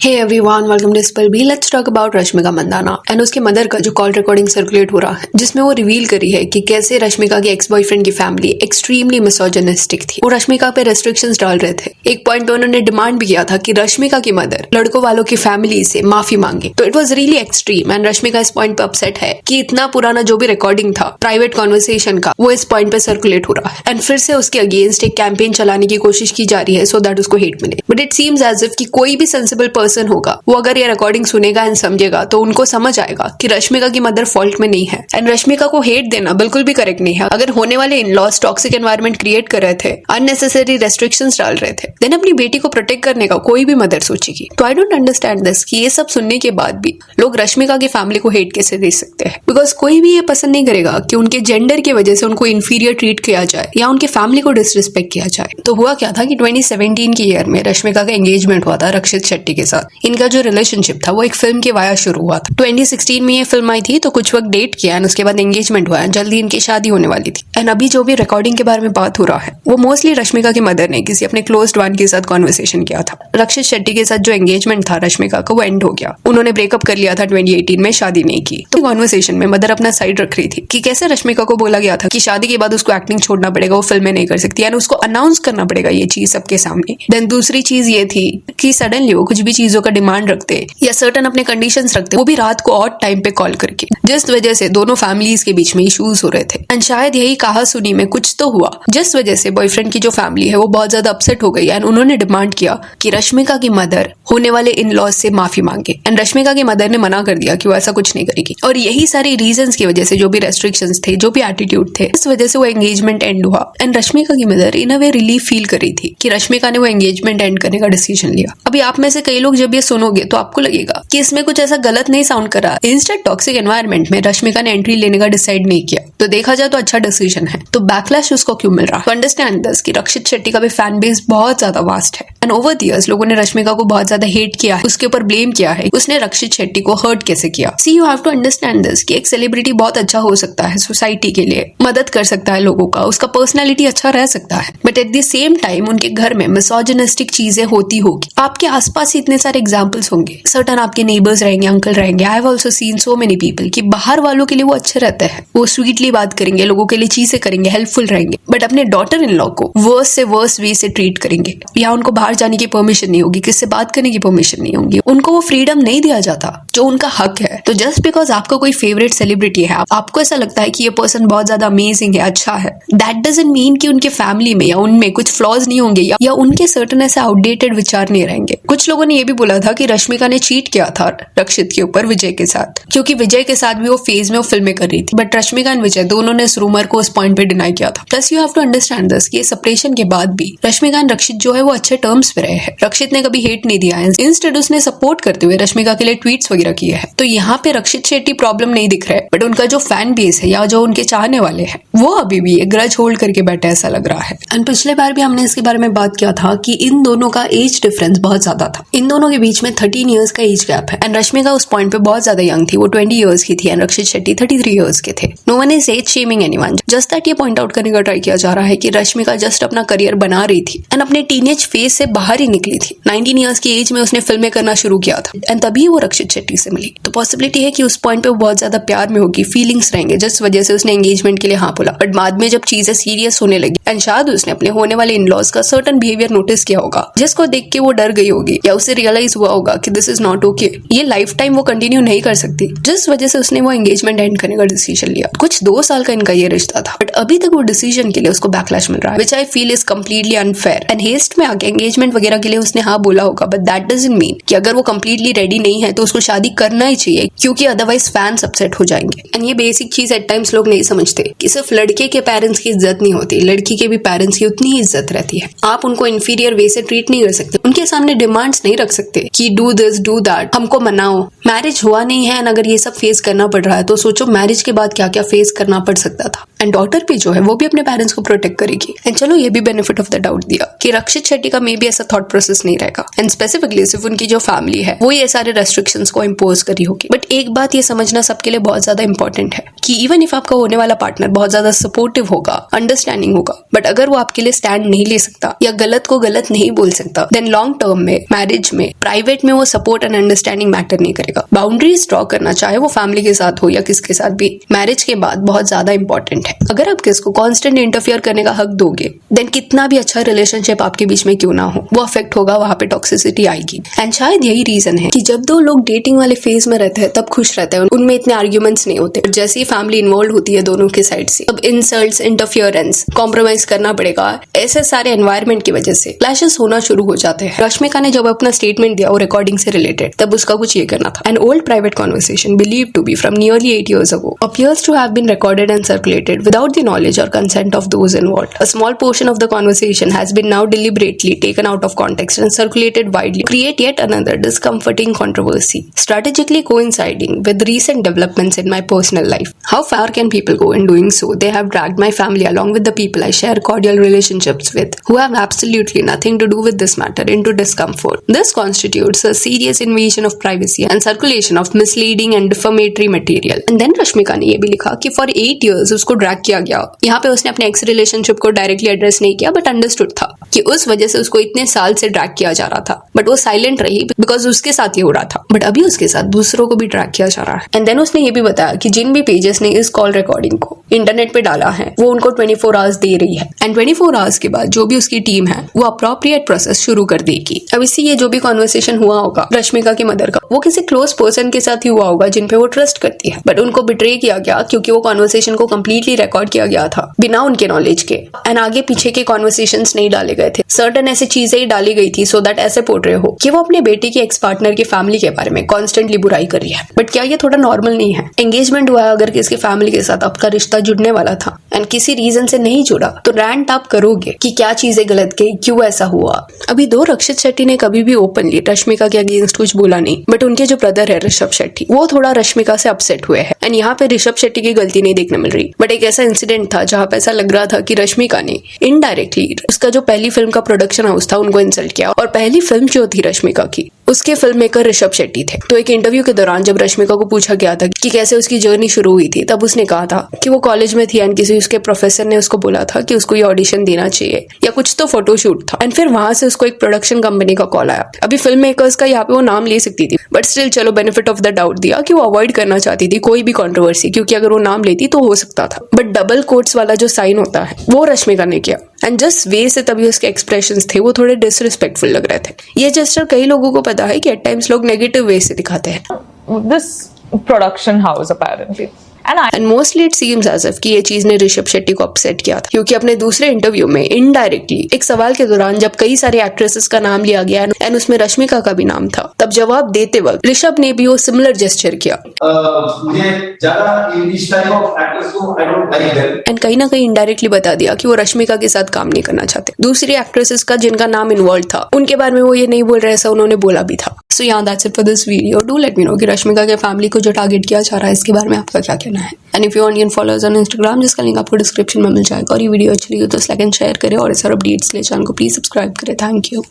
Hey everyone, welcome to spell bee. Let's talk about Rashmika Mandanna and उसके mother का जो call recording circulate हो रहा है, जिसमें वो रिवील करी है कि कैसे रश्मिका के एक्स बॉयफ्रेंड की फैमिली एक्सट्रीमली मिसोजिनिस्टिक थी। वो रश्मिका पे रेस्ट्रिक्शंस डाल रहे थे। एक पॉइंट पे उन्होंने डिमांड भी किया था कि रश्मिका की मदर लड़कों वालों की फैमिली से माफी मांगे। तो it was really extreme and Rashmika इस पॉइंट पे अपसेट है कि इतना पुराना जो भी रिकॉर्डिंग था प्राइवेट कॉन्वर्सेशन का, वो इस पॉइंट पे सर्कुलेट हो रहा है एंड फिर से उसके अगेंस्ट एक कैंपेन चलाने की कोशिश की जा रही है सो दैट उसको हेट मिले। But it seems as if कि कोई भी सेंसिबल पर्सन होगा, वो अगर ये रिकॉर्डिंग सुनेगा एंड समझेगा तो उनको समझ आएगा कि रश्मिका की मदर फॉल्ट में नहीं है एंड रश्मिका को हेट देना बिल्कुल भी करेक्ट नहीं है। अगर होने वाले इन-लॉज टॉक्सिक एनवायरनमेंट क्रिएट कर रहे थे, अननेसेसरी रेस्ट्रिक्शंस डाल रहे थे, देन अपनी बेटी को प्रोटेक्ट करने का कोई भी मदर सोचेगी। तो आई डोंट अंडरस्टैंड दिस कि ये सब सुनने के बाद भी लोग रश्मिका की फैमिली को हेट कैसे दे सकते हैं। बिकॉज कोई भी ये पसंद नहीं करेगा कि उनके जेंडर की वजह से उनको इंफीरियर ट्रीट किया जाए या उनके फैमिली को डिसरिस्पेक्ट किया जाए। तो हुआ क्या था कि 2017 की ईयर में रश्मिका का एंगेजमेंट हुआ था रक्षित शेट्टी के साथ। इनका जो रिलेशनशिप था वो एक फिल्म के वाया शुरू हुआ था। 2016 में ये फिल्म आई थी तो कुछ वक्त डेट किया एंड उसके बाद एंगेजमेंट हुआ एंड जल्दी इनकी शादी होने वाली थी। एंड अभी जो भी रिकॉर्डिंग के बारे में बात हो रहा है वो मोस्टली रश्मिका की मदर ने किसी अपने क्लोज्ड वन के साथ कॉन्वर्सेशन किया था। रक्षित शेट्टी के साथ जो एंगेजमेंट था रश्मिका का, वो एंड हो गया। उन्होंने ब्रेकअप कर लिया था 2018 में, शादी नहीं की। तो कॉन्वर्सेशन में मदर अपना साइड रख रही थी कि कैसे रश्मिका को बोला गया था कि शादी के बाद उसको एक्टिंग छोड़ना पड़ेगा, वो फिल्में नहीं कर सकती एंड उसको अनाउंस करना पड़ेगा ये चीज सबके सामने। देन दूसरी चीज ये थी कि सडनली वो कुछ भी चीजों का डिमांड रखते या सर्टन अपने कंडीशंस रखते, वो भी रात को ऑड टाइम पे कॉल करके, जिस वजह से दोनों फैमिलीज के बीच में इश्यूज हो रहे थे। एंड शायद यही कहा सुनी में कुछ तो हुआ जिस वजह से बॉयफ्रेंड की जो फैमिली है वो बहुत ज्यादा अपसेट हो गई एंड उन्होंने डिमांड किया कि रश्मिका की मदर होने वाले इन लॉज से माफी मांगे। एंड रश्मिका की मदर ने मना कर दिया कि वो ऐसा कुछ नहीं करेगी। और यही सारी रीजंस की वजह से, जो भी रेस्ट्रिक्शंस थे, जो भी एटीट्यूड थे, इस वजह से वो एंगेजमेंट एंड हुआ। एंड रश्मिका की mother in a way relief feel कर रही थी कि रश्मिका ने वो एंगेजमेंट एंड करने का डिसीजन लिया। अभी आप में से कई लोग जब ये सुनोगे तो आपको लगेगा कि इसमें कुछ ऐसा गलत नहीं साउंड करा। इंस्टेड टॉक्सिक एनवायरनमेंट में रश्मिका ने एंट्री लेने का डिसाइड नहीं किया, तो देखा जाए तो अच्छा डिसीजन है। तो बैकलैश उसको क्यों मिल रहा? तो अंडरस्टैंड दिस कि रक्षित शेट्टी का भी फैन बेस बहुत ज्यादा वास्ट है एंड ओवर द इयर्स लोगों ने रश्मिका को बहुत ज्यादा हेट किया है, उसके ऊपर ब्लेम किया है उसने रक्षित शेट्टी को हर्ट कैसे किया। See you have to understand this कि एक सेलिब्रिटी बहुत अच्छा हो सकता है, सोसाइटी के लिए मदद कर सकता है लोगों का, उसका पर्सनैलिटी अच्छा रह सकता है, but at the same time उनके घर में मिसोजिनिस्टिक चीजें होती होगी। आपके आसपास इतने सारे एग्जाम्पल्स होंगे, सर्टन आपके नेबर्स रहेंगे, अंकल रहेंगे। I have also seen so many people कि बाहर वालों के लिए वो अच्छे रहते हैं, वो स्वीटली बात करेंगे, लोगों के लिए चीजें करेंगे, हेल्पफुल रहेंगे, बट अपने डॉटर इन लॉ को वर्स से वर्स वे से ट्रीट करेंगे। या उनको बाहर जाने की परमिशन नहीं होगी, किससे बात करने की परमिशन नहीं होगी, उनको वो फ्रीडम नहीं दिया जाता जो उनका हक है। तो जस्ट बिकॉज आपका कोई फेवरेट सेलिब्रिटी है, आपको ऐसा लगता है कि ये पर्सन बहुत ज्यादा अमेजिंग है, अच्छा है, दैट डजंट मीन कि उनके फैमिली में या उनमें कुछ फ्लॉज नहीं होंगे या उनके सर्टन ऐसे आउटडेटेड विचार नहीं रहेंगे। कुछ लोगों ने ये भी बोला था कि रश्मिका ने चीट किया था रक्षित के ऊपर विजय के साथ, क्योंकि विजय के साथ भी वो फेज में वो फिल्में कर रही थी। बट रश्मिका एंड विजय दोनों ने इस रूमर को उस पॉइंट पे डिनाई किया था। Plus you have to understand this कि सेपरेशन के बाद भी रश्मिका एंड रक्षित जो है वो अच्छे टर्म्स पे रहे हैं। रक्षित ने कभी हेट नहीं दिया है, इंस्टेड उसने सपोर्ट करते हुए रश्मिका के लिए ट्वीट्स वगैरह किए हैं। तो यहाँ पे रक्षित शेट्टी प्रॉब्लम नहीं दिख रहा है, बट उनका जो फैन बेस है या जो उनके चाहने वाले हैं वो अभी भी एक ग्रज होल्ड करके बैठे ऐसा लग रहा है। एंड पिछले बार भी हमने इसके बारे में बात किया था कि इन दोनों का एज डिफरेंस बहुत ज्यादा था। इन दोनों के बीच में 13 इयर्स का एज गैप है एंड रश्मिका उस पॉइंट पे बहुत ज्यादा यंग थी, वो 20 इयर्स की थी एंड रक्षित शेट्टी 33 इयर्स के थे। No one is age shaming anyone, just that ये पॉइंट आउट करने का ट्राई किया जा रहा है कि रश्मिका जस्ट अपना करियर बना रही थी एंड अपने टीनेज फेज से बाहर ही निकली थी। 19 इयर्स की एज में उसने फिल्में करना शुरू किया था एंड तभी वो रक्षित शेट्टी से मिली। तो पॉसिबिलिटी है कि उस पॉइंट पे वो बहुत ज्यादा प्यार में होगी, फीलिंग्स रहेंगे, जिस वजह से उसने एंगेजमेंट के लिए हाँ बोला। बट बाद में जब चीजें सीरियस होने लगी एंड शायद उसने अपने होने वाले इन लॉज का सर्टन बिहेवियर नोटिस किया होगा, जिसको देख के वो डर गई होगी या उसे रियलाइज हुआ होगा कि दिस इज नॉट ओके, ये लाइफ टाइम वो कंटिन्यू नहीं कर सकती, जिस वजह से उसने वो एंगेजमेंट एंड करने का डिसीजन लिया। कुछ 2 साल का इनका ये रिश्ता था, बट अभी तक वो डिसीजन के लिए उसको बैकलैश मिल रहा है, which I feel is completely unfair. And haste में आके एंगेजमेंट वगैरह के लिए उसने हाँ बोला होगा, बट दैट डजंट मीन कि अगर वो कम्प्लीटली रेडी नहीं है तो उसको शादी करना ही चाहिए, क्योंकि अदरवाइज फैंस अपसेट हो जाएंगे। एंड ये बेसिक चीज एट टाइम्स लोग नहीं समझते कि सिर्फ लड़के के पेरेंट्स की इज्जत नहीं होती, लड़की के भी पेरेंट्स की उतनी ही इज्जत रहती है। आप उनको इंफीरियर वे से ट्रीट नहीं कर सकते, उनके सामने डिमांड्स नहीं रख सकते कि डू दिस डू दैट, हमको मनाओ। मैरिज हुआ नहीं है एंड अगर ये सब फेस करना पड़ रहा है तो सोचो मैरिज के बाद क्या क्या फेस करना पड़ सकता था। एंड डॉटर भी जो है वो भी अपने पेरेंट्स को प्रोटेक्ट करेगी। एंड चलो ये भी बेनिफिट ऑफ द डाउट दिया कि रक्षित शेट्टी का मे बी ऐसा थॉट प्रोसेस नहीं रहेगा। एंड स्पेसिफिकली सिर्फ उनकी जो फैमिली है वो ये सारे रेस्ट्रिक्शंस को इम्पोज करी होगी। बट एक बात ये समझना सबके लिए बहुत ज्यादा इंपॉर्टेंट है कि इवन इफ आपका होने वाला पार्टनर बहुत ज्यादा सपोर्टिव होगा, अंडरस्टैंडिंग होगा, बट अगर वो आपके लिए स्टैंड नहीं ले सकता या गलत को गलत नहीं बोल सकता, देन लॉन्ग टर्म में, मैरिज में, प्राइवेट में वो सपोर्ट एंड अंडरस्टैंडिंग मैटर नहीं करेगा। बाउंड्रीज ड्रॉ करना, चाहे वो फैमिली के साथ हो या किसके साथ भी, मैरिज के बाद बहुत ज्यादा इंपॉर्टेंट है। अगर आप किसको कॉन्स्टेंट इंटरफियर करने का हक दोगे, देन कितना भी अच्छा रिलेशनशिप आपके बीच में क्यों ना हो, वो अफेक्ट होगा, वहां पे टॉक्सिसिटी आएगी। एंड शायद यही रीजन है कि जब दो लोग डेटिंग वाले फेज में रहते हैं तब खुश रहते हैं, उनमें इतने आर्ग्यूमेंट्स नहीं होते। जैसे ही फैमिली इन्वॉल्व होती है दोनों के साइड से, अब इंसल्ट्स, इंटरफियरेंस, कॉम्प्रोमाइज करना पड़ेगा, ऐसे सारे एनवायरमेंट की वजह से क्लैशेस होना शुरू हो जाते हैं। रश्मिका ने जब अपना स्टेटमेंट दिया वो रिकॉर्डिंग से रिलेटेड, तब उसका कुछ ये करना था। An old private conversation believed to be from nearly 8 years ago appears to have been recorded and circulated without the knowledge or consent of those involved. A small portion of the conversation has been now deliberately taken out of context and circulated widely to create yet another discomforting controversy, strategically coinciding with recent developments in my personal life. How far can people go in doing so? They have dragged my family along with the people I share cordial relationships with, who have absolutely nothing to do with this matter, into discomfort. This constitutes a serious invasion of privacy and circulation of misleading and defamatory material. And then Rashmika ने ये भी लिखा कि for 8 years उसको drag किया गया। यहाँ पे उसने अपने एक्स रिलेशनशिप को डायरेक्टली एड्रेस नहीं किया, बट अंडरस्टूड था कि उस वजह से उसको इतने साल से ड्रैग किया जा रहा था, बट वो साइलेंट रही बिकॉज उसके साथ ये हो रहा था। बट अभी उसके साथ दूसरों को भी ड्रैग किया जा रहा है। एंड देन उसने ये भी बताया कि जिन भी पेजेस ने इस कॉल रिकॉर्डिंग को इंटरनेट पे डाला है वो उनको 24 आवर्स दे रही है, एंड 24 आवर्स के बाद जो भी उसकी टीम है वो अप्रोप्रिएट प्रोसेस शुरू कर देगी। अब इससे ये जो भी कॉन्वर्सेशन हुआ होगा रश्मिका की मदर का, वो किसी क्लोज पर्सन के साथ ही हुआ होगा जिन पे वो ट्रस्ट करती है, बट उनको बिट्रे किया गया क्योंकि वो कॉन्वर्सेशन को कंप्लीटली रिकॉर्ड किया गया था बिना उनके नॉलेज के, एंड आगे पीछे के कॉन्वर्सेशंस नहीं डाले गए थे। सर्टन ऐसी चीजें ही डाली गई थी सो दैट ऐसे पोर्ट्रे हो कि वो अपने बेटे के एक्स पार्टनर की फैमिली के बारे में कॉन्स्टेंटली बुराई कर रही है। बट क्या ये थोड़ा नॉर्मल नहीं है? एंगेजमेंट हुआ है, अगर किसी फैमिली के साथ आपका रिश्ता जुड़ने वाला था एंड किसी रीजन से नहीं जुड़ा, तो रैंट आप करोगे कि क्या चीजें गलत गई, क्यों ऐसा हुआ। अभी दो रक्षित शेट्टी ने कभी भी ओपनली रश्मिका के अगेंस्ट कुछ बोला नहीं, बट उनके जो ब्रदर है ऋषभ शेट्टी, वो थोड़ा रश्मिका से अपसेट हुए हैं। एंड यहाँ पे ऋषभ शेट्टी की गलती नहीं देखने मिल रही, बट एक ऐसा इंसिडेंट था जहाँ पे ऐसा लग रहा था कि रश्मिका ने इनडायरेक्टली उसका जो पहली फिल्म का प्रोडक्शन हाउस था उनको इंसल्ट किया, और पहली फिल्म जो थी रश्मिका की उसके फिल्म मेकर ऋषभ शेट्टी थे। तो एक इंटरव्यू के दौरान जब रश्मिका को पूछा गया था कि कैसे उसकी जर्नी शुरू हुई थी, तब उसने कहा था कि वो कॉलेज में थी एंड किसी उसके प्रोफेसर ने उसको बोला था कि उसको ये ऑडिशन देना चाहिए या कुछ तो फोटोशूट था, एंड फिर वहां से उसको एक प्रोडक्शन कंपनी का कॉल आया। अभी फिल्म मेकर्स का यहाँ पे वो नाम ले सकती थी, बट स्टिल चलो बेनिफिट ऑफ द डाउट दिया कि वो अवॉइड करना चाहती थी कोई भी कंट्रोवर्सी, क्योंकि अगर वो नाम लेती तो हो सकता था। बट डबल कोट्स वाला जो साइन होता है वो रश्मिका ने किया, एंड जस्ट वे से तभी उसके एक्सप्रेशंस थे वो थोड़े डिसरिस्पेक्टफुल लग रहे थे। ये जेस्चर कई लोगों को पता है कि एट टाइम्स लोग नेगेटिव वे से दिखाते हैं। This production house apparently. And mostly it seems as if कि ये चीज ने ऋषभ शेट्टी को अपसेट किया था, क्योंकि अपने दूसरे इंटरव्यू में इनडायरेक्टली एक सवाल के दौरान जब कई सारे एक्ट्रेसेस का नाम लिया गया एंड उसमें रश्मिका का भी नाम था, तब जवाब देते वक्त ऋषभ ने भी वो सिमिलर जेस्चर किया। एंड कहीं ना कहीं इनडायरेक्टली बता दिया कि वो रश्मिका के साथ काम नहीं करना चाहते। दूसरी एक्ट्रेसेस का जिनका नाम इन्वॉल्व था उनके बारे में वो ये नहीं बोल रहे, ऐसा उन्होंने बोला भी था। सो yeah, that's it for this video. Do let me know कि रश्मिका के फैमिली को जो टारगेट किया जा रहा है इसके बारे में आपका क्या कहना है। And if you want to follow us on Instagram, जिसका लिंक आपको डिस्क्रिप्शन में मिल जाएगा। और ये वीडियो अच्छी लगी तो लाइक एंड शेयर करें, और इस और अपडेट्स के लिए चैनल को प्लीज सब्सक्राइब करें। Thank you.